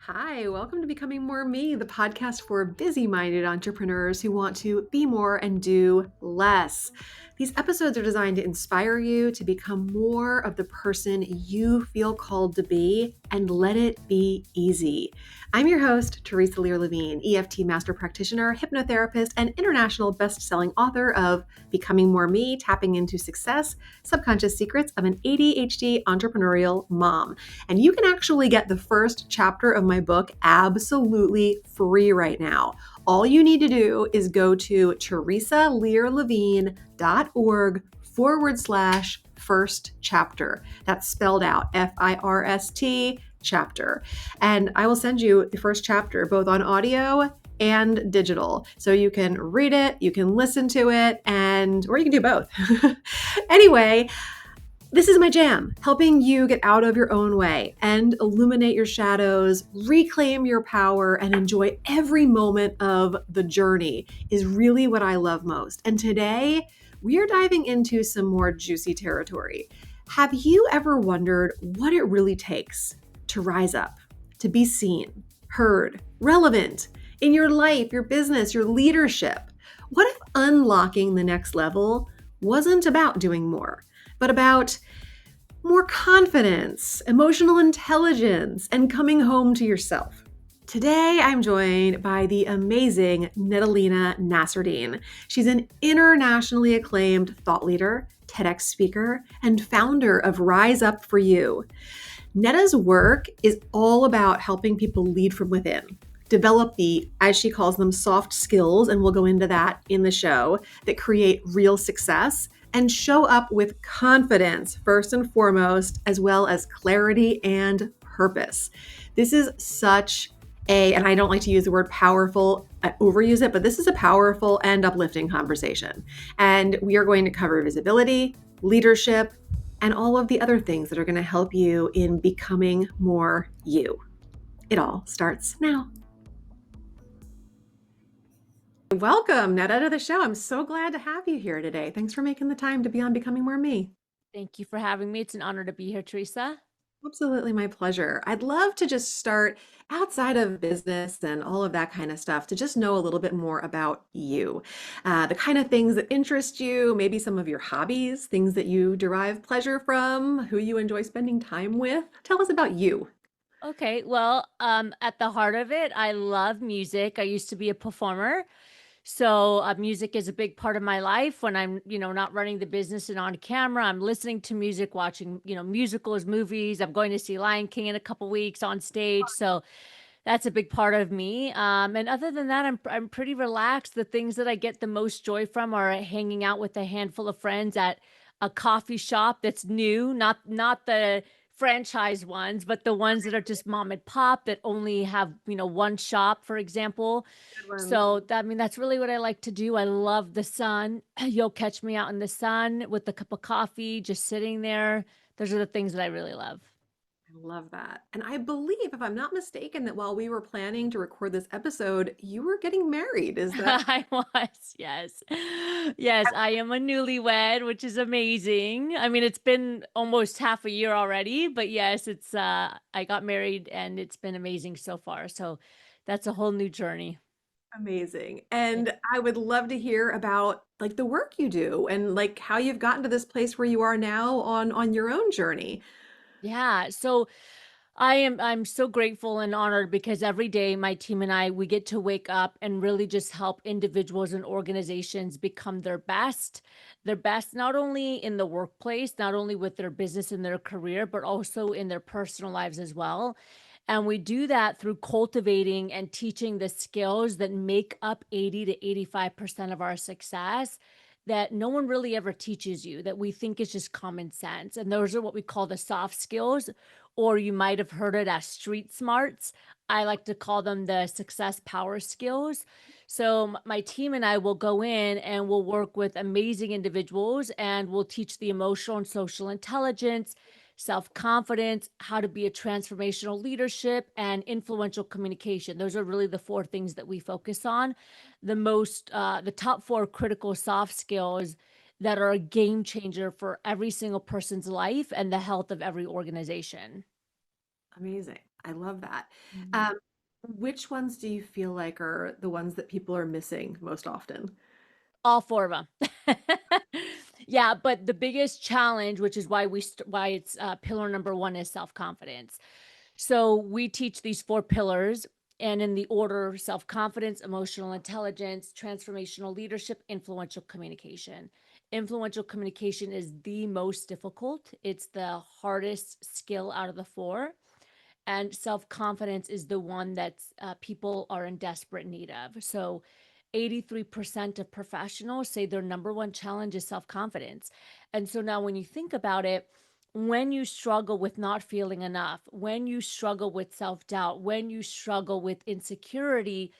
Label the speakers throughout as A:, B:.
A: Hi, welcome to Becoming More Me, the podcast for busy minded entrepreneurs who want to be more and do less. These episodes are designed to inspire you to become more of the person you feel called to be and let it be easy. I'm your host, Theresa Lear Levine, EFT master practitioner, hypnotherapist, and international best-selling author of Becoming More Me, Tapping into Success, Subconscious Secrets of an ADHD Entrepreneurial Mom. And you can actually get the first chapter of my book absolutely free right now. All you need to do is go to teresalearlevine.org/first chapter. That's spelled out FIRST chapter. And I will send you the first chapter both on audio and digital. So you can read it, you can listen to it, or you can do both. Anyway, this is my jam, helping you get out of your own way and illuminate your shadows, reclaim your power, and enjoy every moment of the journey is really what I love most. And today, we are diving into some more juicy territory. Have you ever wondered what it really takes to rise up, to be seen, heard, relevant in your life, your business, your leadership? What if unlocking the next level wasn't about doing more, but about more confidence, emotional intelligence, and coming home to yourself? Today, I'm joined by the amazing Nada Lena Nasserdeen. She's an internationally acclaimed thought leader, TEDx speaker, and founder of Rise Up For You. Nada's work is all about helping people lead from within, develop the, as she calls them, soft skills, and we'll go into that in the show, that create real success, and show up with confidence, first and foremost, as well as clarity and purpose. This is such and I don't like to use the word powerful, I overuse it, but this is a powerful and uplifting conversation. And we are going to cover visibility, leadership, and all of the other things that are going to help you in becoming more you. It all starts now. Welcome, Nada, to the show. I'm so glad to have you here today. Thanks for making the time to be on Becoming More Me.
B: Thank you for having me. It's an honor to be here, Teresa.
A: Absolutely, my pleasure. I'd love to just start outside of business and all of that kind of stuff to just know a little bit more about you, the kind of things that interest you, maybe some of your hobbies, things that you derive pleasure from, who you enjoy spending time with. Tell us about you.
B: Okay, well, at the heart of it, I love music. I used to be a performer. So music is a big part of my life. When I'm, not running the business and on camera, I'm listening to music, watching, musicals, movies. I'm going to see Lion King in a couple weeks on stage. So that's a big part of me. And other than that, I'm pretty relaxed. The things that I get the most joy from are hanging out with a handful of friends at a coffee shop that's new, not the franchise ones, but the ones that are just mom and pop that only have, one shop, for example.
A: Good ones.
B: So that's really what I like to do. I love the sun. You'll catch me out in the sun with a cup of coffee, just sitting there. Those are the things that I really love.
A: I love that. And I believe, if I'm not mistaken, that while we were planning to record this episode, you were getting married. Is that?
B: I was, yes. Yes, I am a newlywed, which is amazing. I mean, it's been almost half a year already, but yes, it's I got married and it's been amazing so far. So that's a whole new journey.
A: Amazing.
B: Yeah.
A: And I would love to hear about like the work you do and like how you've gotten to this place where you are now on your own journey.
B: Yeah. So I'm so grateful and honored because every day my team and I we get to wake up and really just help individuals and organizations become their best not only in the workplace, not only with their business and their career, but also in their personal lives as well. And we do that through cultivating and teaching the skills that make up 80 to 85% of our success that no one really ever teaches you, that we think is just common sense. And those are what we call the soft skills, or you might have heard it as street smarts. I like to call them the success power skills. So my team and I will go in and we'll work with amazing individuals and we'll teach the emotional and social intelligence, self-confidence, how to be a transformational leadership, and influential communication. Those are really the four things that we focus on. The top four critical soft skills that are a game changer for every single person's life and the health of every organization.
A: Amazing. I love that.
B: Mhm.
A: Um, which ones do you feel like are the ones that people are missing most often?
B: All 4 of them. Yeah, but the biggest challenge, which is why it's, pillar number 1 is self-confidence. So, we teach these 4 pillars, and in the order: self-confidence, emotional intelligence, transformational leadership, influential communication. Influential communication is the most difficult. It's the hardest skill out of the 4, and self-confidence is the one that's, people are in desperate need of. So 83% of professionals say their number one challenge is self-confidence. And so now when you think about it, when you struggle with not feeling enough, when you struggle with self-doubt, when you struggle with insecurity,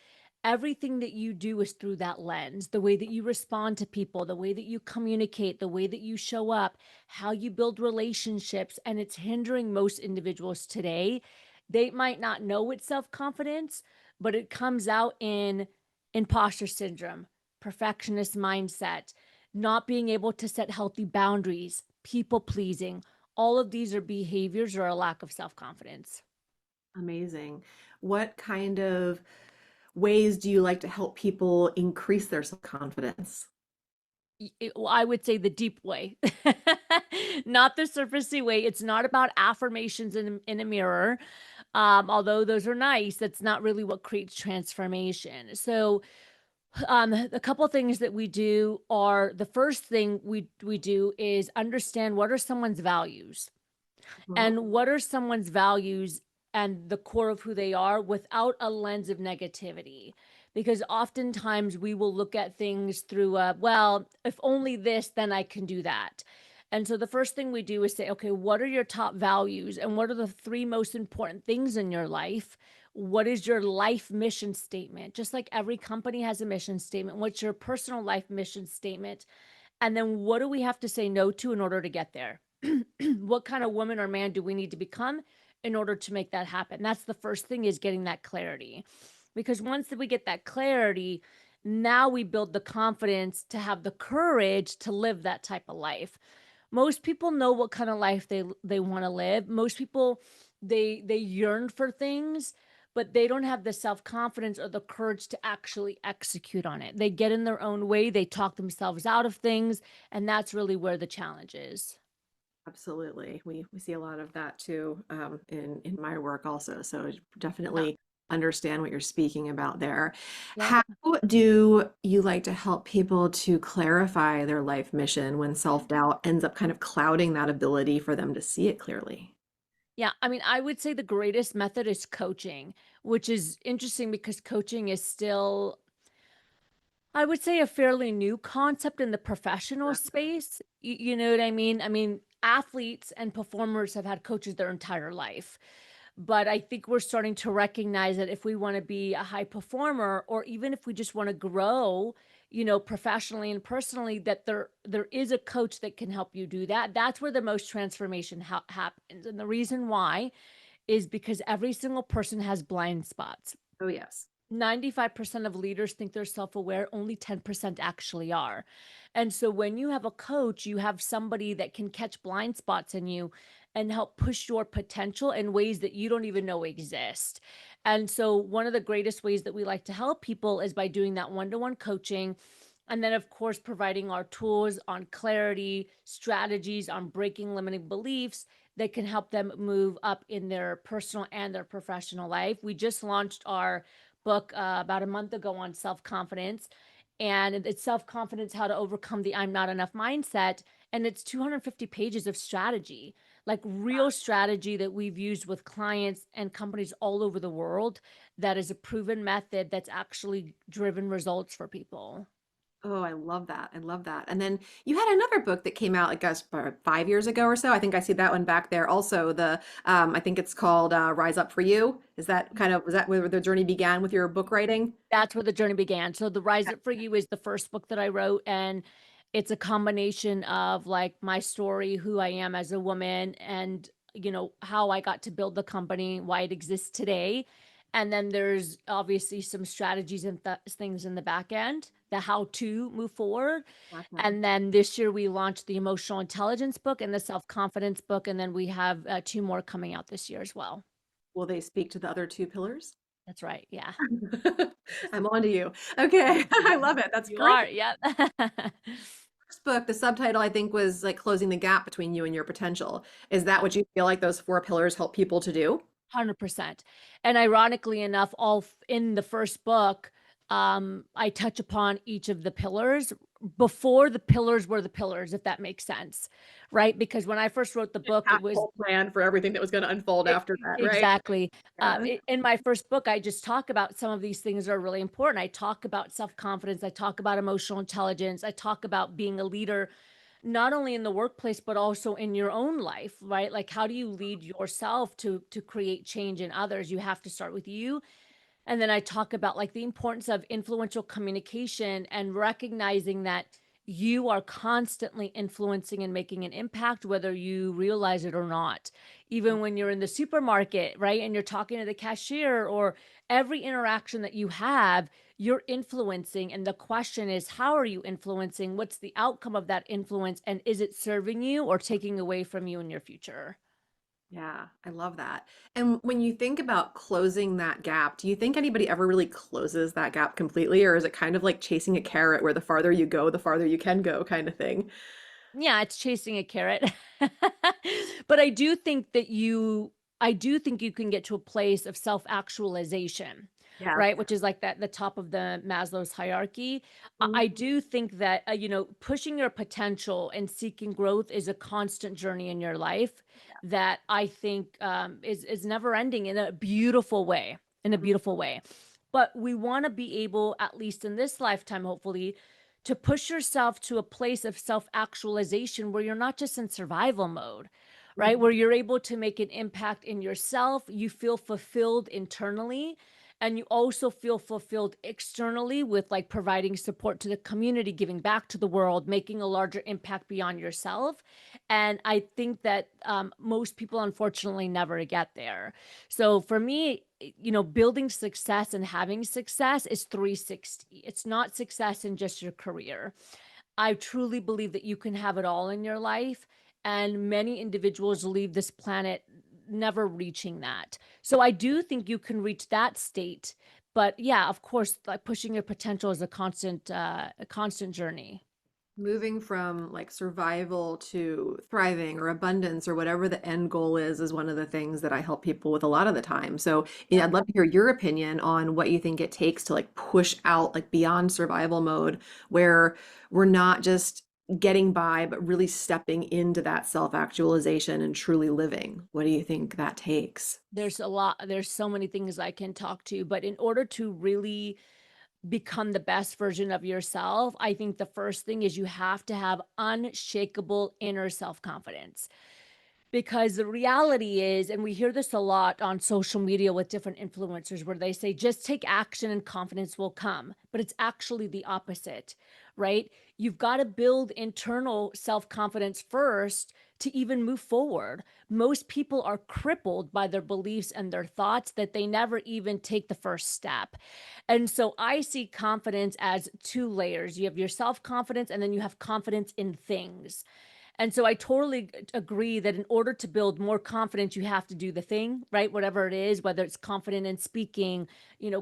B: everything that you do is through that lens. The way that you respond to people, the way that you communicate, the way that you show up, how you build relationships, and it's hindering most individuals today. They might not know it's self-confidence, but it comes out in imposter syndrome, perfectionist mindset, not being able to set healthy boundaries, people pleasing. All of these are behaviors or a lack of self-confidence.
A: Amazing. What kind of ways do you like to help people increase their self-confidence?
B: Well, I would say the deep way, not the surfacey way. It's not about affirmations in a mirror. Although those are nice, that's not really what creates transformation. So, a couple things that we do are: the first thing we do is understand what are someone's values.
A: Mhm.
B: And what are someone's values and the core of who they are without a lens of negativity? Because oftentimes we will look at things through a, well, if only this, then I can do that. And so the first thing we do is say, okay, what are your top values and what are the 3 most important things in your life? What is your life mission statement? Just like every company has a mission statement, what's your personal life mission statement? And then what do we have to say no to in order to get there? What kind of woman or man do we need to become in order to make that happen? That's the first thing, is getting that clarity. Because once that we get that clarity, now we build the confidence to have the courage to live that type of life. Most people know what kind of life they want to live. Most people, they yearn for things, but they don't have the self-confidence or the courage to actually execute on it. They get in their own way, they talk themselves out of things, and that's really where the challenge is.
A: Absolutely. We see a lot of that too, in my work also. So I
B: Yeah.
A: definitely understand what you're speaking about there.
B: Yep.
A: How do you like to help people to clarify their life mission when self-doubt ends up kind of clouding that ability for them to see it clearly?
B: Yeah, I mean, I would say the greatest method is coaching, which is interesting because coaching is still, I would say, a fairly new concept in the professional space. You know what I mean? I mean, athletes and performers have had coaches their entire life. But I think we're starting to recognize that if we want to be a high performer, or even if we just want to grow, professionally and personally, that there is a coach that can help you do that. That's where the most transformation happens. And the reason why is because every single person has blind spots.
A: Oh, yes.
B: 95% of leaders think they're self aware, only 10% actually are. And so when you have a coach, you have somebody that can catch blind spots in you and help push your potential in ways that you don't even know exist. And so, one of the greatest ways that we like to help people is by doing that one to one coaching. And then, of course, providing our tools on clarity, strategies on breaking limiting beliefs that can help them move up in their personal and their professional life. We just launched our book about a month ago on self confidence. And it's self confidence: how to overcome the I'm not enough mindset. And it's 250 pages of strategy, like real strategy that we've used with clients and companies all over the world. That is a proven method that's actually driven results for people.
A: Oh, I love that. I love that. And then you had another book that came out, I guess, about 5 years ago or so. I think I see that one back there. Also, I think it's called Rise Up for You. Is that kind of, was that where the journey began with your book writing?
B: That's where the journey began. So The Rise Up For You is the first book that I wrote, and it's a combination of like my story, who I am as a woman, and how I got to build the company, why it exists today. And then there's obviously some strategies and things in the back end, the how to move forward.
A: Gotcha.
B: And then this year we launched the emotional intelligence book and the self confidence book, and then we have 2 more coming out this year as well.
A: Will they speak to the other two pillars?
B: That's right. Yeah.
A: I'm on to you. Okay. I love it. That's
B: You
A: great.
B: are. Yep.
A: First book, the subtitle I think was like closing the gap between you and your potential. Is that what you feel like those four pillars help people to do?
B: 100%. And ironically enough, in the first book, I touch upon each of the pillars before the pillars were the pillars, if that makes sense, right? Because when I first wrote the book,
A: Had
B: it
A: a
B: was
A: whole plan for everything that was going to unfold after that, right?
B: exactly.
A: Yeah.
B: In my first book, I just talk about some of these things that are really important. I talk about self-confidence. I talk about emotional intelligence. I talk about being a leader, not only in the workplace, but also in your own life, right? Like, how do you lead yourself to create change in others? You have to start with you. And then I talk about like the importance of influential communication and recognizing that you are constantly influencing and making an impact, whether you realize it or not. Even when you're in the supermarket, right? And you're talking to the cashier, or every interaction that you have, you're influencing. And the question is, how are you influencing? What's the outcome of that influence? And is it serving you or taking away from you in your future?
A: Yeah, I love that. And when you think about closing that gap, do you think anybody ever really closes that gap completely, or is it kind of like chasing a carrot where the farther you go, the farther you can go kind of thing?
B: Yeah, it's chasing a carrot. But I do think you can get to a place of self-actualization,
A: Yeah.
B: right? Which is like that the top of the Maslow's hierarchy.
A: Mhm.
B: I do think that pushing your potential and seeking growth is a constant journey in your life that I think is never ending in a beautiful way, in a beautiful way. But we want to be able, at least in this lifetime, hopefully, to push yourself to a place of self actualization where you're not just in survival mode, right?
A: Mhm.
B: Where you're able to make an impact in yourself, you feel fulfilled internally, and you also feel fulfilled externally with like providing support to the community, giving back to the world, making a larger impact beyond yourself. And I think that most people unfortunately never get there. So for me, building success and having success is 360. It's not success in just your career. I truly believe that you can have it all in your life. And many individuals leave this planet never reaching that. So I do think you can reach that state. But yeah, of course, like pushing your potential is a constant journey.
A: Moving from like survival to thriving or abundance or whatever the end goal is one of the things that I help people with a lot of the time. So, yeah,
B: Yep.
A: I'd love to hear your opinion on what you think it takes to like push out like beyond survival mode where we're not just getting by, but really stepping into that self-actualization and truly living. What do you think that takes?
B: There's so many things I can talk to, but in order to really become the best version of yourself, I think the first thing is you have to have unshakable inner self confidence. Because the reality is, and we hear this a lot on social media with different influencers, where they say, just take action and confidence will come. But it's actually the opposite, right? You've got to build internal self confidence first to even move forward. Most people are crippled by their beliefs and their thoughts that they never even take the first step. And so I see confidence as two layers. You have your self confidence, and then you have confidence in things. And so I totally agree that in order to build more confidence, you have to do the thing, right? Whatever it is, whether it's confident in speaking,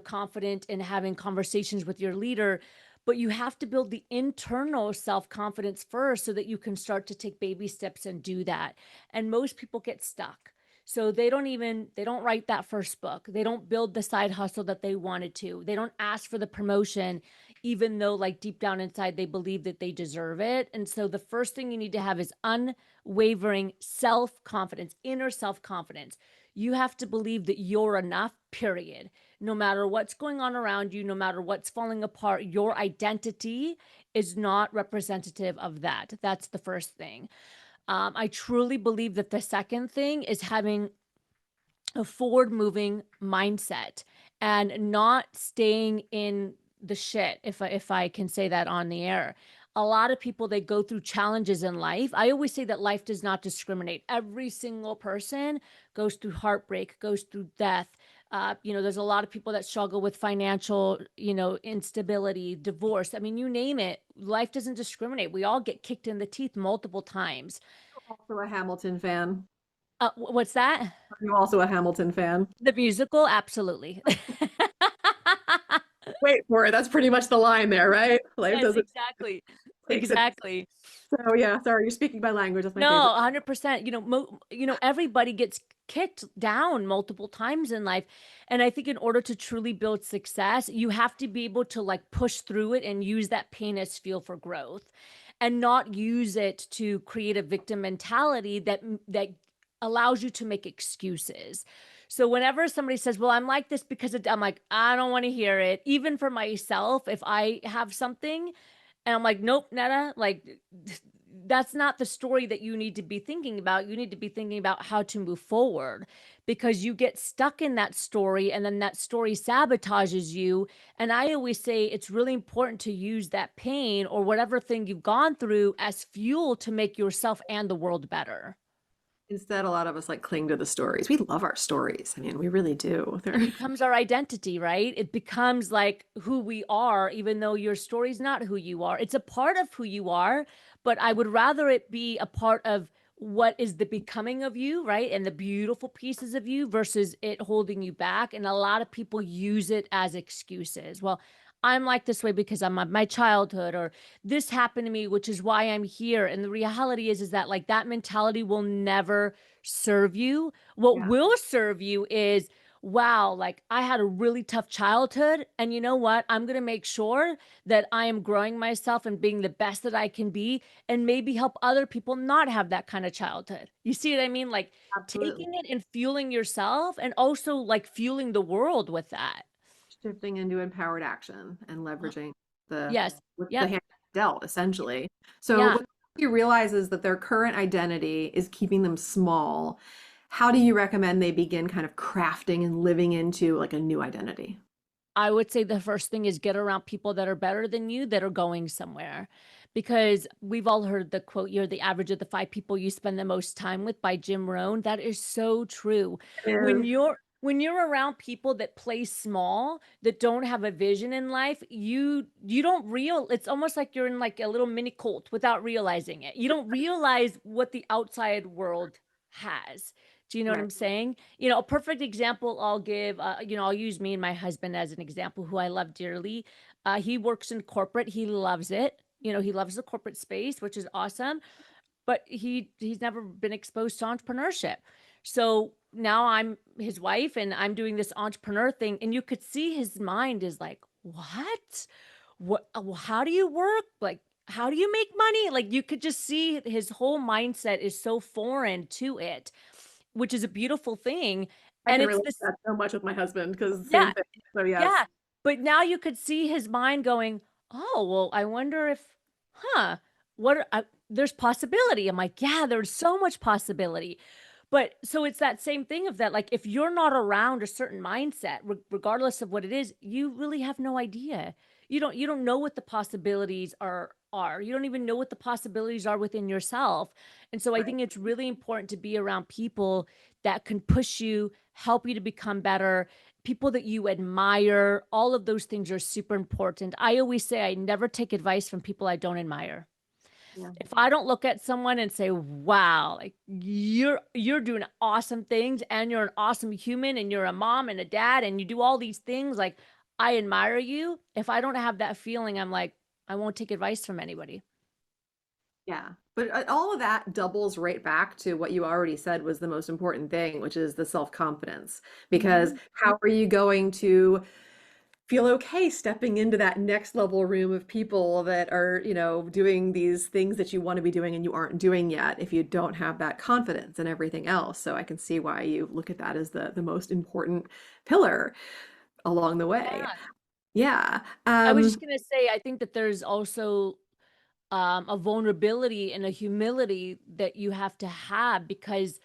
B: confident in having conversations with your leader, but you have to build the internal self confidence first so that you can start to take baby steps and do that. And most people get stuck. So they don't write that first book. They don't build the side hustle that they wanted to. They don't ask for the promotion even though like deep down inside they believe that they deserve it. And so the first thing you need to have is unwavering self-confidence, inner self-confidence. You have to believe that you're enough, period. No matter what's going on around you, no matter what's falling apart, your identity is not representative of that. That's the first thing. I truly believe that the second thing is having a forward moving mindset and not staying in the shit, if I can say that on the air. A lot of people, they go through challenges in life. I always say that life does not discriminate. Every single person goes through heartbreak, goes through death. There's a lot of people that struggle with financial, instability, divorce. I mean, you name it. Life doesn't discriminate. We all get kicked in the teeth multiple times.
A: Also a Hamilton fan.
B: What's that?
A: Are you also a Hamilton fan?
B: The musical? Absolutely.
A: Wait for it. That's pretty much the line there, right? Life
B: Yes,
A: doesn't
B: exactly.
A: take it.
B: Exactly.
A: So yeah, sorry, you're speaking my language. That's my
B: No,
A: favorite.
B: 100%. Everybody gets kicked down multiple times in life. And I think in order to truly build success, you have to be able to like push through it and use that pain as fuel for growth and not use it to create a victim mentality that allows you to make excuses. So whenever somebody says, "Well, I'm like this because I'm like, I don't want to hear it." Even for myself, if I have something and I'm like, nope, Netta, like that's not the story that you need to be thinking about. You need to be thinking about how to move forward because you get stuck in that story and then that story sabotages you. And I always say it's really important to use that pain or whatever thing you've gone through as fuel to make yourself and the world better.
A: Instead, a lot of us like cling to the stories. We love our stories. I mean, we really do.
B: It
A: They're
B: becomes our identity, right? It becomes like who we are, even though your story's not who you are. It's a part of who you are, but I would rather it be a part of what is the becoming of you, right? And the beautiful pieces of you versus it holding you back. And a lot of people use it as excuses. Well, I'm like this way because I'm my childhood or this happened to me, which is why I'm here. And the reality is that like that mentality will never serve you. What
A: yeah.
B: will serve you is wow, like I had a really tough childhood. And you know what? I'm going to make sure that I am growing myself and being the best that I can be and maybe help other people not have that kind of childhood. You see what I mean? Like
A: Absolutely.
B: taking it and fueling yourself and also like fueling the world with that.
A: Shifting into empowered action and leveraging the
B: Yes.
A: with the
B: Yep.
A: hand dealt, essentially. So
B: Yeah.
A: when somebody realizes that their current identity is keeping them small, how do you recommend they begin kind of crafting and living into like a new identity?
B: I would say the first thing is get around people that are better than you that are going somewhere. Because we've all heard the quote, you're the average of the five people you spend the most time with by Jim Rohn. That is so true.
A: Is
B: When you're around people that play small, that don't have a vision in life, you don't real it's almost like you're in like a little mini cult without realizing it. You don't realize what the outside world has. Do you know what
A: right.
B: I'm saying? A perfect example I'll give, I'll use me and my husband as an example, who I love dearly. He works in corporate. He loves it. He loves the corporate space, which is awesome, but he's never been exposed to entrepreneurship. So now I'm his wife and I'm doing this entrepreneur thing. And you could see his mind is like, what? How do you work? Like, how do you make money? Like, you could just see his whole mindset is so foreign to it, which is a beautiful thing.
A: I
B: And
A: can
B: it's
A: relate to
B: this,
A: that so much with my husband because
B: yeah,
A: same thing. So yes.
B: yeah. But now you could see his mind going, oh, well, I wonder if, huh, there's possibility. I'm like, yeah, there's so much possibility. But so it's that same thing of that, like, if you're not around a certain mindset, regardless of what it is, you really have no idea. You don't know what the possibilities are. You don't even know what the possibilities are within yourself. And so I
A: Right.
B: think it's really important to be around people that can push you, help you to become better, people that you admire. All of those things are super important. I always say I never take advice from people I don't admire.
A: Yeah.
B: If I don't look at someone and say, "Wow, like you're doing awesome things and you're an awesome human and you're a mom and a dad and you do all these things, like I admire you." If I don't have that feeling, I'm like, I won't take advice from anybody.
A: Yeah. But all of that doubles right back to what you already said was the most important thing, which is the self-confidence. Because
B: Mhm.
A: how are you going to feel okay stepping into that next level room of people that are, doing these things that you want to be doing and you aren't doing yet if you don't have that confidence and everything else. So I can see why you look at that as the most important pillar along the way.
B: Yeah.
A: Yeah.
B: I was just gonna say, I think that there's also a vulnerability and a humility that you have to have because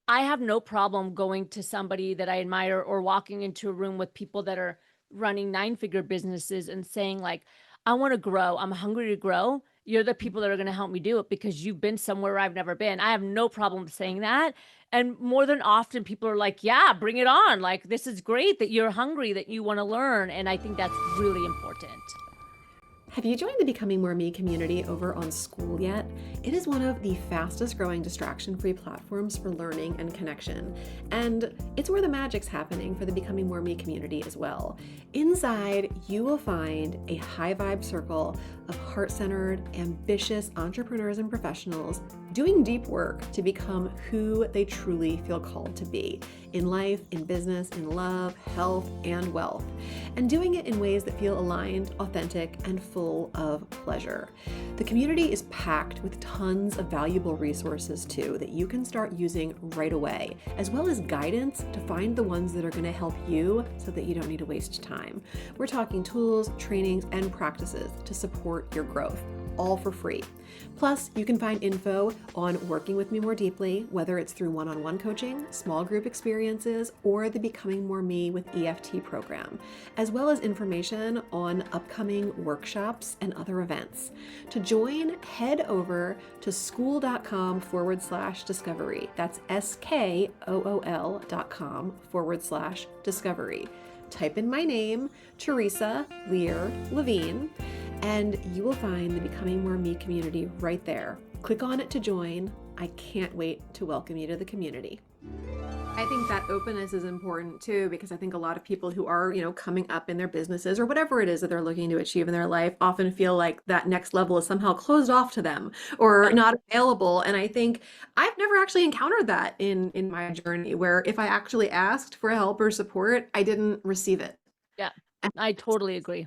B: I have no problem going to somebody that I admire or walking into a room with people that are running nine-figure businesses and saying like, I want to grow. I'm hungry to grow. You're the people that are going to help me do it because you've been somewhere I've never been. I have no problem saying that. And more than often, people are like, yeah, bring it on. Like, this is great that you're hungry, that you want to learn. And I think that's really important.
A: Have you joined the Becoming More Me community over on School yet? It is one of the fastest growing distraction-free platforms for learning and connection. And it's where the magic's happening for the Becoming More Me community as well. Inside, you will find a high vibe circle of heart-centered, ambitious entrepreneurs and professionals doing deep work to become who they truly feel called to be in life, in business, in love, health, and wealth, and doing it in ways that feel aligned, authentic, and full of pleasure. The community is packed with tons of valuable resources too that you can start using right away, as well as guidance to find the ones that are going to help you so that you don't need to waste time. We're talking tools, trainings, and practices to support your growth, all for free. Plus, you can find info on working with me more deeply, whether it's through one-on-one coaching, small group experiences, or the Becoming More Me with EFT program, as well as information on upcoming workshops and other events. To join, head over to school.com/discovery. That's SKOOL.com/discovery. Type in my name, Theresa, Lear, Levine, and you will find the Becoming More Me community right there. Click on it to join. I can't wait to welcome you to the community. I think that openness is important too, because I think a lot of people who are, coming up in their businesses or whatever it is that they're looking to achieve in their life often feel like that next level is somehow closed off to them or not available. And I think I've never actually encountered that in my journey, where if I actually asked for help or support, I didn't receive it.
B: Yeah, I totally agree.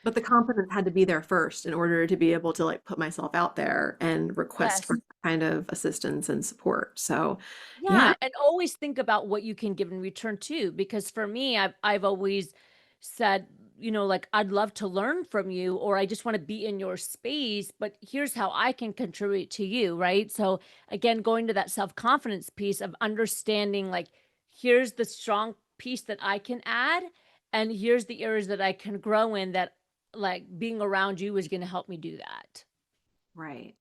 A: But the confidence had to be there first in order to be able to put myself out there and request for
B: Yes.
A: that kind of assistance and support. So, yeah.
B: Yeah, and always think about what you can give in return too, because for me, I've always said, like I'd love to learn from you, or I just want to be in your space, but here's how I can contribute to you, right? So again, going to that self-confidence piece of understanding like here's the strong piece that I can add, and here's the areas that I can grow in that like being around you is going to help me do that.
A: Right.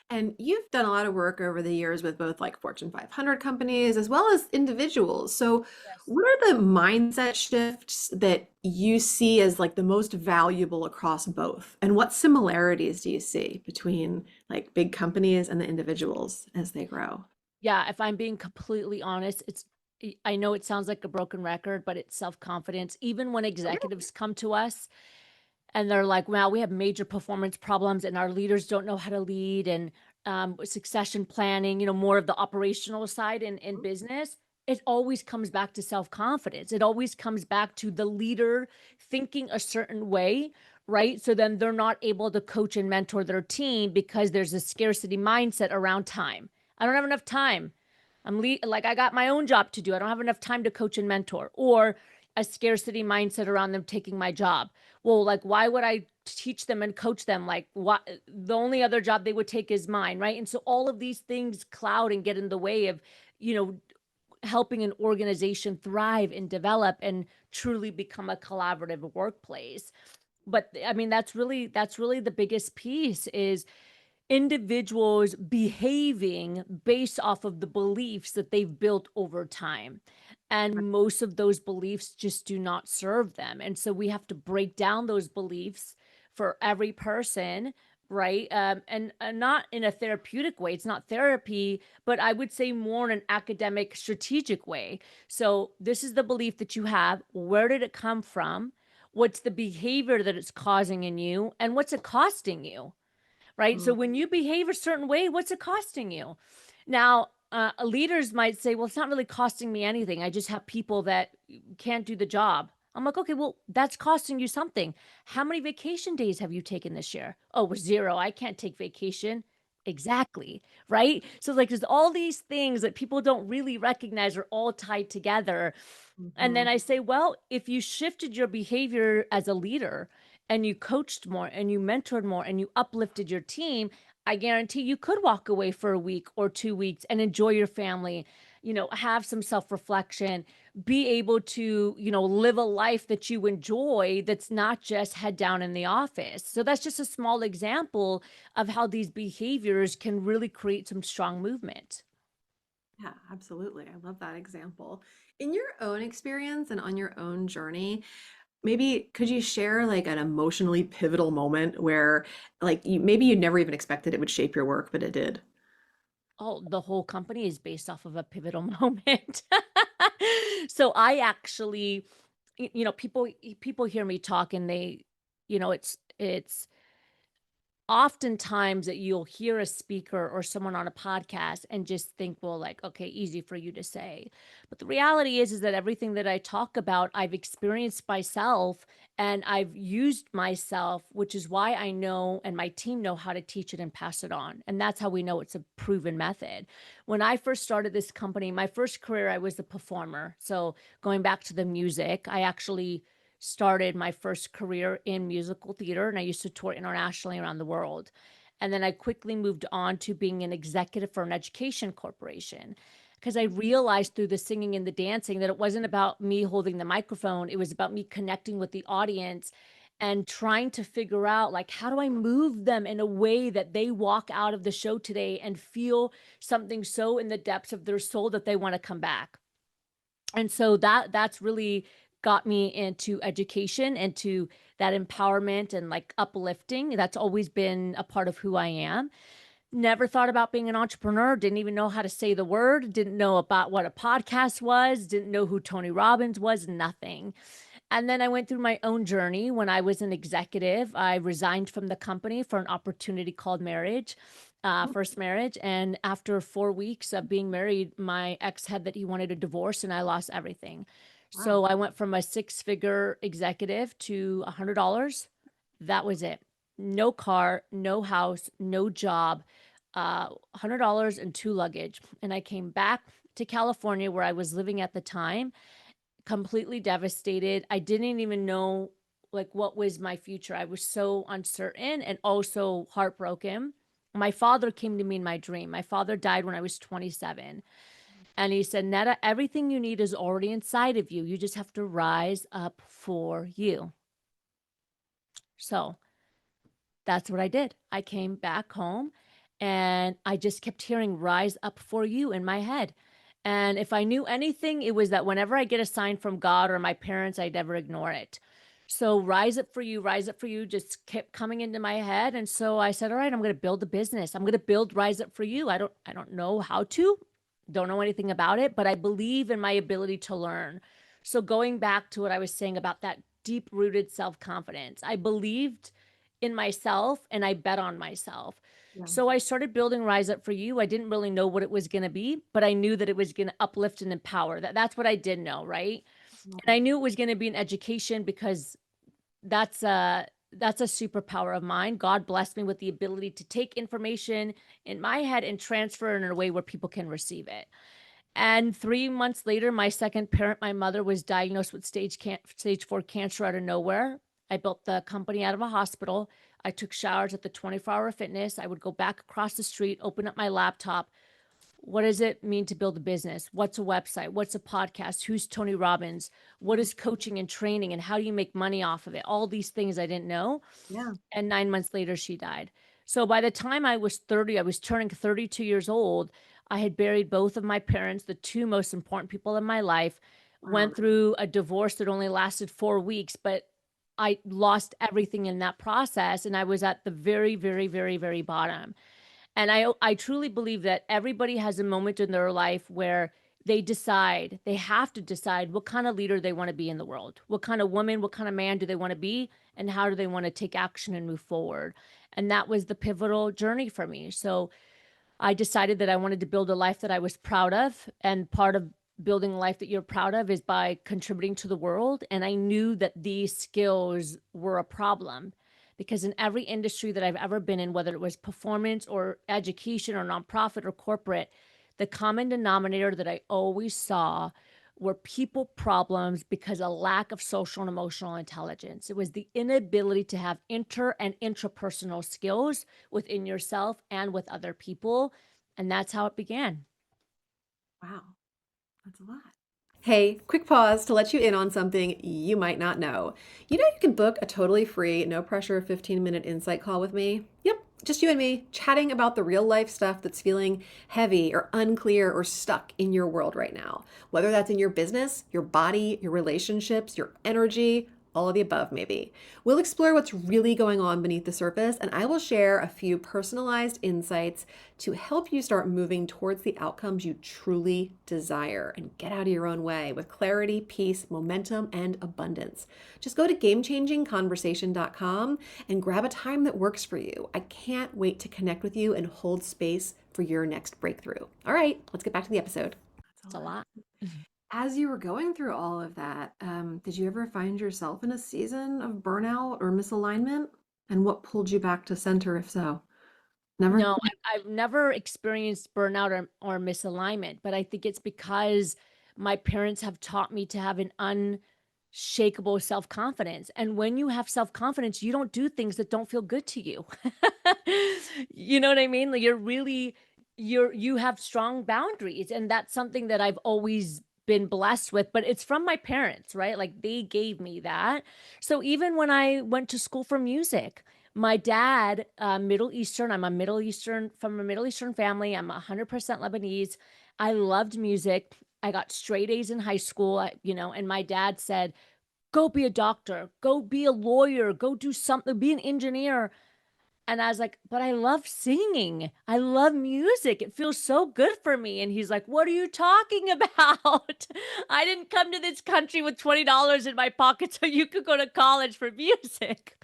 A: And you've done a lot of work over the years with both Fortune 500 companies as well as individuals. So,
B: Yes.
A: what are the mindset shifts that you see as the most valuable across both? And what similarities do you see between big companies and the individuals as they grow?
B: Yeah, if I'm being completely honest, I know it sounds like a broken record, but it's self-confidence. Even when executives come to us and they're like, "Wow, we have major performance problems and our leaders don't know how to lead and succession planning, more of the operational side in business." It always comes back to self-confidence. It always comes back to the leader thinking a certain way, right? So then they're not able to coach and mentor their team because there's a scarcity mindset around time. I don't have enough time. Like I got my own job to do. I don't have enough time to coach and mentor, or a scarcity mindset around them taking my job. Well, like why would I teach them and coach them? Like what the only other job they would take is mine, right? And so all of these things cloud and get in the way of, you know, helping an organization thrive and develop and truly become a collaborative workplace. But I mean that's really the biggest piece is individuals behaving based off of the beliefs that they've built over time. And most of those beliefs just do not serve them. And so we have to break down those beliefs for every person, right? And not in a therapeutic way. It's not therapy, but I would say more in an academic, strategic way. So this is the belief that you have. Where did it come from? What's the behavior that it's causing in you? And what's it costing you? Right? So
A: Mm,
B: when you behave a certain way, what's it costing you? Now, leaders might say, well, it's not really costing me anything. I just have people that can't do the job. I'm like, okay, well, that's costing you something. How many vacation days have you taken this year? Oh, 0. I can't take vacation. Exactly. Right. So, like, there's all these things that people don't really recognize are all tied together. And then
A: mhm.
B: I say, well, if you shifted your behavior as a leader and you coached more and you mentored more and you uplifted your team, I guarantee you could walk away for a week or 2 weeks and enjoy your family, have some self reflection, be able to, live a life that you enjoy that's not just head down in the office. So that's just a small example of how these behaviors can really create some strong movement.
A: Yeah, absolutely. I love that example. In your own experience and on your own journey, maybe could you share like an emotionally pivotal moment where like maybe you never even expected it would shape your work, but it did?
B: Oh, the whole company is based off of a pivotal moment. So I actually, people hear me talk and they, it's oftentimes that you'll hear a speaker or someone on a podcast and just think, well, like, okay, easy for you to say. But the reality is that everything that I talk about, I've experienced myself and I've used myself, which is why I know and my team know how to teach it and pass it on. And that's how we know it's a proven method. When I first started this company, my first career, I was a performer. So going back to the music, I actually started my first career in musical theater and I used to tour internationally around the world. And then I quickly moved on to being an executive for an education corporation because I realized through the singing and the dancing that it wasn't about me holding the microphone. It was about me connecting with the audience and trying to figure out like how do I move them in a way that they walk out of the show today and feel something so in the depths of their soul that they want to come back. And so that's really got me into education and to that empowerment and like uplifting. That's always been a part of who I am. Never thought about being an entrepreneur, didn't even know how to say the word, didn't know about what a podcast was, didn't know who Tony Robbins was, nothing. And then I went through my own journey. When I was an executive, I resigned from the company for an opportunity called marriage, first marriage. And after 4 weeks of being married, my ex said that he wanted a divorce and I lost everything.
A: Wow.
B: So I went from a six-figure executive to $100. That was it. No car, no house, no job, $100 and two luggage. And I came back to California where I was living at the time, completely devastated. I didn't even know like what was my future. I was so uncertain and also heartbroken. My father came to me in my dream. My father died when I was 27. And he said, Netta, everything you need is already inside of you. You just have to rise up for you. So that's what I did. I came back home and I just kept hearing rise up for you in my head. And if I knew anything, it was that whenever I get a sign from God or my parents, I'd never ignore it. So rise up for you just kept coming into my head. And so I said, all right, I'm going to build a business. I'm going to build rise up for you. I don't know how to, don't know anything about it, but I believe in my ability to learn. So going back to what I was saying about that deep rooted self-confidence, I believed in myself and I bet on myself.
A: Yeah.
B: So I started building Rise Up for You. I didn't really know what it was going to be, but I knew that it was going to uplift and empower. That's what I did know, right? And I knew it was going to be an education because that's a superpower of mine. God blessed me with the ability to take information in my head and transfer it in a way where people can receive it. And 3 months later, my second parent, my mother, was diagnosed with stage 4 cancer out of nowhere. I built the company out of a hospital. I took showers at the 24-hour fitness. I would go back across the street, open up my laptop. What does it mean to build a business? What's a website? What's a podcast? Who's Tony Robbins? What is coaching and training? And how do you make money off of it? All these things I didn't know.
A: Yeah.
B: And 9 months later, she died. So by the time I was 30, I was turning 32 years old. I had buried both of my parents, the two most important people in my life,
A: Wow.
B: went through a divorce that only lasted 4 weeks, but I lost everything in that process. And I was at the very, very, very, very bottom. And I truly believe that everybody has a moment in their life where they have to decide what kind of leader they want to be in the world. What kind of woman, what kind of man do they want to be? And how do they want to take action and move forward? And that was the pivotal journey for me. So I decided that I wanted to build a life that I was proud of. And part of building a life that you're proud of is by contributing to the world. And I knew that these skills were a problem because in every industry that I've ever been in, whether it was performance or education or nonprofit or corporate, the common denominator that I always saw were people problems because a lack of social and emotional intelligence. It was the inability to have inter and intrapersonal skills within yourself and with other people. And that's how it began.
A: Wow. That's a lot. Hey, quick pause to let you in on something you might not know. You know, you can book a totally free, no pressure 15-minute insight call with me. Yep, just you and me chatting about the real life stuff that's feeling heavy or unclear or stuck in your world right now. Whether that's in your business, your body, your relationships, your energy, All of the above, maybe. We'll explore what's really going on beneath the surface, and I will share a few personalized insights to help you start moving towards the outcomes you truly desire and get out of your own way with clarity, peace, momentum, and abundance. Just go to gamechangingconversation.com and grab a time that works for you. I can't wait to connect with you and hold space for your next breakthrough. All right, let's get back to the episode.
B: It's a lot.
A: As you were going through all of that, did you ever find yourself in a season of burnout or misalignment? And what pulled you back to center, if so? Never?
B: No, I've never experienced burnout or misalignment, but I think it's because my parents have taught me to have an unshakable self-confidence. And when you have self-confidence, you don't do things that don't feel good to you. You know what I mean? Like you have strong boundaries, and that's something that I've always been blessed with, but it's from my parents, right? Like they gave me that. So even when I went to school for music, my dad, Middle Eastern, I'm a Middle Eastern, from a Middle Eastern family. I'm 100% Lebanese. I loved music. I got straight A's in high school, and my dad said, go be a doctor, go be a lawyer, go do something, be an engineer. And I was like, but I love singing. I love music. It feels so good for me. And he's like, what are you talking about? I didn't come to this country with $20 in my pocket so you could go to college for music.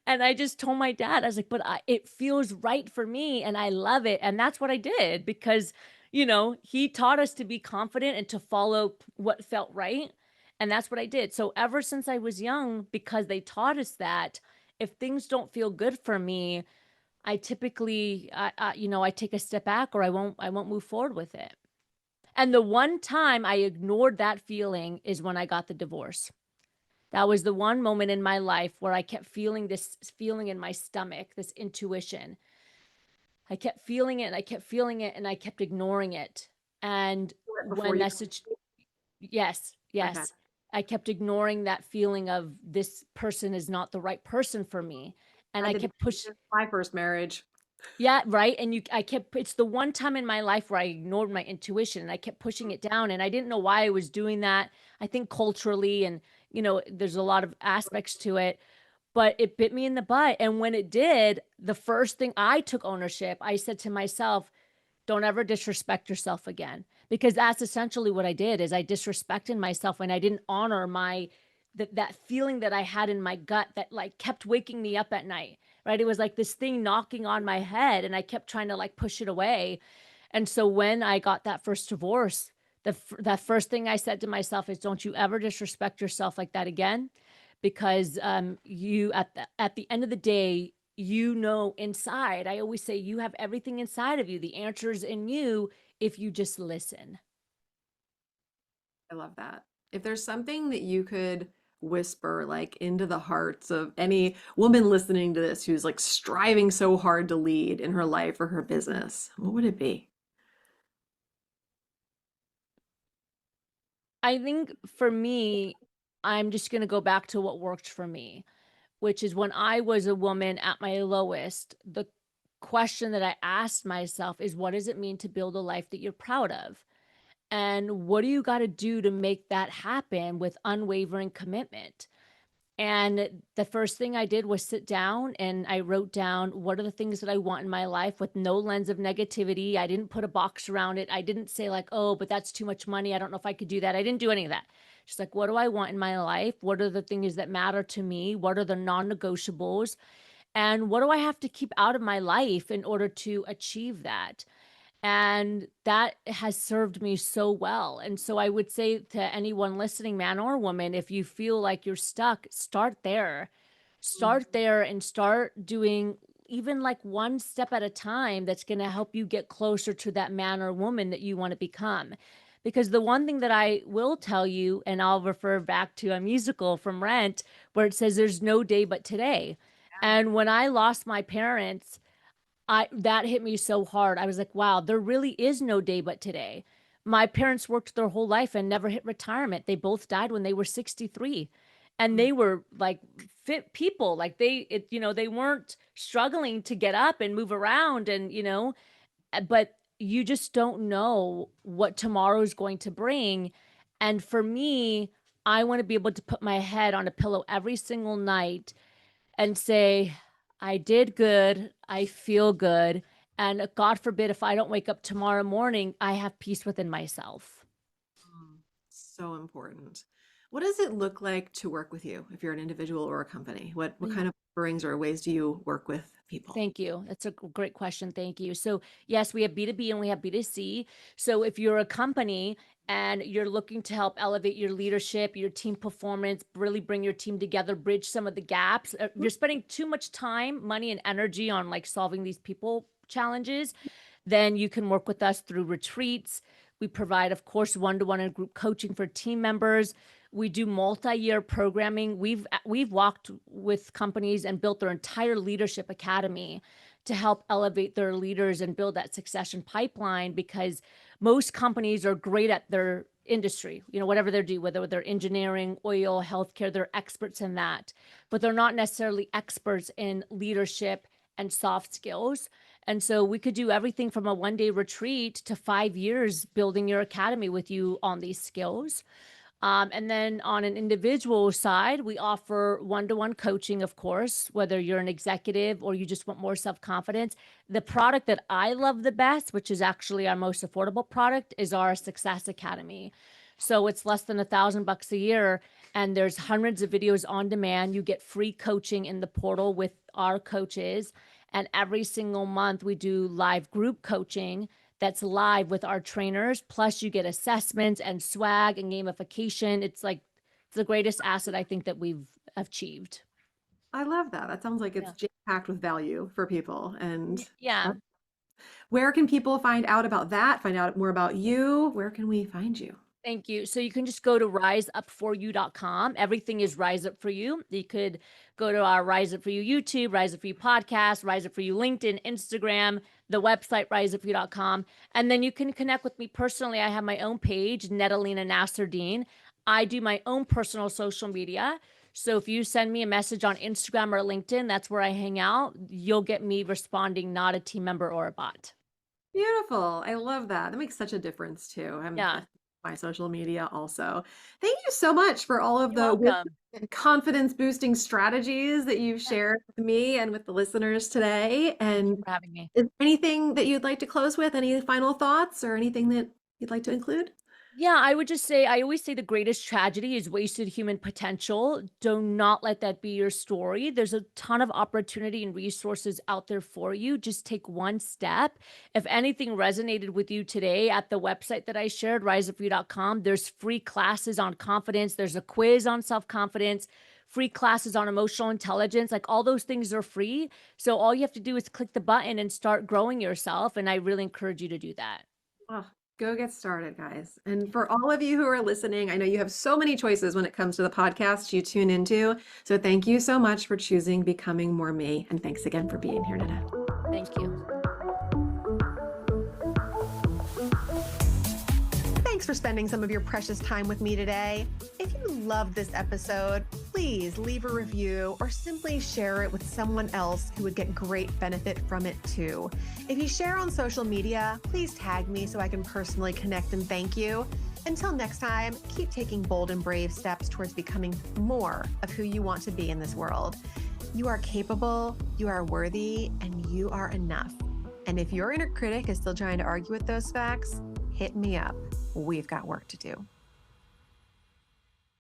B: And I just told my dad, I was like, but it feels right for me and I love it. And that's what I did because, he taught us to be confident and to follow what felt right. And that's what I did. So ever since I was young, because they taught us that, if things don't feel good for me, I typically, I take a step back or I won't move forward with it. And the one time I ignored that feeling is when I got the divorce. That was the one moment in my life where I kept feeling this feeling in my stomach, this intuition. I kept feeling it and I kept feeling it and I kept ignoring it. And
A: Before
B: when
A: you.
B: that yes,
A: Okay.
B: yes. I kept ignoring that feeling of this person is not the right person for me. And I
A: Had to be
B: kept push
A: my first marriage.
B: Yeah, right. And I kept, it's the one time in my life where I ignored my intuition and I kept pushing it down. And I didn't know why I was doing that. I think culturally, and, there's a lot of aspects to it, but it bit me in the butt. And when it did, the first thing I took ownership, I said to myself, don't ever disrespect yourself again, because that's essentially what I did. Is I disrespected myself and I didn't honor that feeling that I had in my gut that like kept waking me up at night, right? It was like this thing knocking on my head and I kept trying to like push it away. And so when I got that first divorce, that first thing I said to myself is, don't you ever disrespect yourself like that again, because you at the end of the day, inside. I always say you have everything inside of you. The answer's in you if you just listen.
A: I love that. If there's something that you could whisper like into the hearts of any woman listening to this who's like striving so hard to lead in her life or her business, what would it be?
B: I think for me, I'm just going to go back to what worked for me, which is when I was a woman at my lowest, the question that I asked myself is, what does it mean to build a life that you're proud of? And what do you got to do to make that happen with unwavering commitment? And the first thing I did was sit down and I wrote down, what are the things that I want in my life with no lens of negativity. I didn't put a box around it. I didn't say like, oh, but that's too much money, I don't know if I could do that. I didn't do any of that. Just like, what do I want in my life? What are the things that matter to me? What are the non-negotiables? And what do I have to keep out of my life in order to achieve that? And that has served me so well. And so I would say to anyone listening, man or woman, if you feel like you're stuck, start there. Start there and start doing even like one step at a time that's going to help you get closer to that man or woman that you want to become. Because the one thing that I will tell you, and I'll refer back to a musical from Rent, where it says there's no day but today. And when I lost my parents, I that hit me so hard. I was like, wow, there really is no day but today. My parents worked their whole life and never hit retirement. They both died when they were 63. And
A: Mm.
B: they were like fit people. Like they weren't struggling to get up and move around and, but you just don't know what tomorrow's going to bring. And for me, I want to be able to put my head on a pillow every single night and say, I did good, I feel good, and God forbid if I don't wake up tomorrow morning, I have peace within myself.
A: Mm, so important. What does it look like to work with you if you're an individual or a company? What
B: Yeah.
A: kind of offerings or ways do you work with people?
B: Thank you. That's a great question. Thank you. So, yes, we have B2B and we have B2C. So, if you're a company and you're looking to help elevate your leadership, your team performance, really bring your team together, bridge some of the gaps, you're spending too much time, money, and energy on like solving these people challenges, then you can work with us through retreats. We provide, of course, one-to-one and group coaching for team members. We do multi-year programming. We've walked with companies and built their entire leadership academy to help elevate their leaders and build that succession pipeline, because most companies are great at their industry, whatever they do, whether they're engineering, oil, healthcare, they're experts in that, but they're not necessarily experts in leadership and soft skills. And so we could do everything from a 1-day retreat to 5 years building your academy with you on these skills. And then on an individual side, we offer one-to-one coaching, of course, whether you're an executive or you just want more self-confidence. The product that I love the best, which is actually our most affordable product, is our Success Academy. So it's less than $1,000 a year, and there's hundreds of videos on demand. You get free coaching in the portal with our coaches. And every single month, we do live group coaching that's live with our trainers. Plus, you get assessments and swag and gamification. It's the greatest asset I think that we've achieved.
A: I love that. That sounds like it's
B: Yeah.
A: jam-packed with value for people. And
B: Yeah.
A: where can people find out about that? Find out more about you? Where can we find you?
B: Thank you. So you can just go to riseupforyou.com. Everything is Rise Up For You. You could go to our Rise Up For You YouTube, Rise Up For You podcast, Rise Up For You LinkedIn, Instagram, the website, riseupforyou.com. And then you can connect with me personally. I have my own page, Nada Lena Nasserdeen. I do my own personal social media. So if you send me a message on Instagram or LinkedIn, that's where I hang out. You'll get me responding, not a team member or a bot.
A: Beautiful. I love that. That makes such a difference too.
B: Yeah.
A: My social media also. Thank you so much for all of
B: You're
A: the wisdom
B: welcome.
A: and confidence boosting strategies that you've
B: Yeah.
A: shared with me and with the listeners today.
B: Thank you
A: And
B: for having me.
A: is there anything that you'd like to close with? Any final thoughts or anything that you'd like to include?
B: Yeah, I would just say, I always say the greatest tragedy is wasted human potential. Do not let that be your story. There's a ton of opportunity and resources out there for you. Just take one step. If anything resonated with you today, at the website that I shared, riseupforyou.com, there's free classes on confidence. There's a quiz on self-confidence, free classes on emotional intelligence. Like, all those things are free. So all you have to do is click the button and start growing yourself. And I really encourage you to do that.
A: Oh, go get started, guys. And for all of you who are listening, I know you have so many choices when it comes to the podcast you tune into. So thank you so much for choosing Becoming More Me. And thanks again for being here today.
B: Thank you.
A: Thanks for spending some of your precious time with me today. If you loved this episode, please leave a review or simply share it with someone else who would get great benefit from it too. If you share on social media, please tag me so I can personally connect and thank you. Until next time, keep taking bold and brave steps towards becoming more of who you want to be in this world. You are capable, you are worthy, and you are enough. And if your inner critic is still trying to argue with those facts, hit me up. We've got work to do.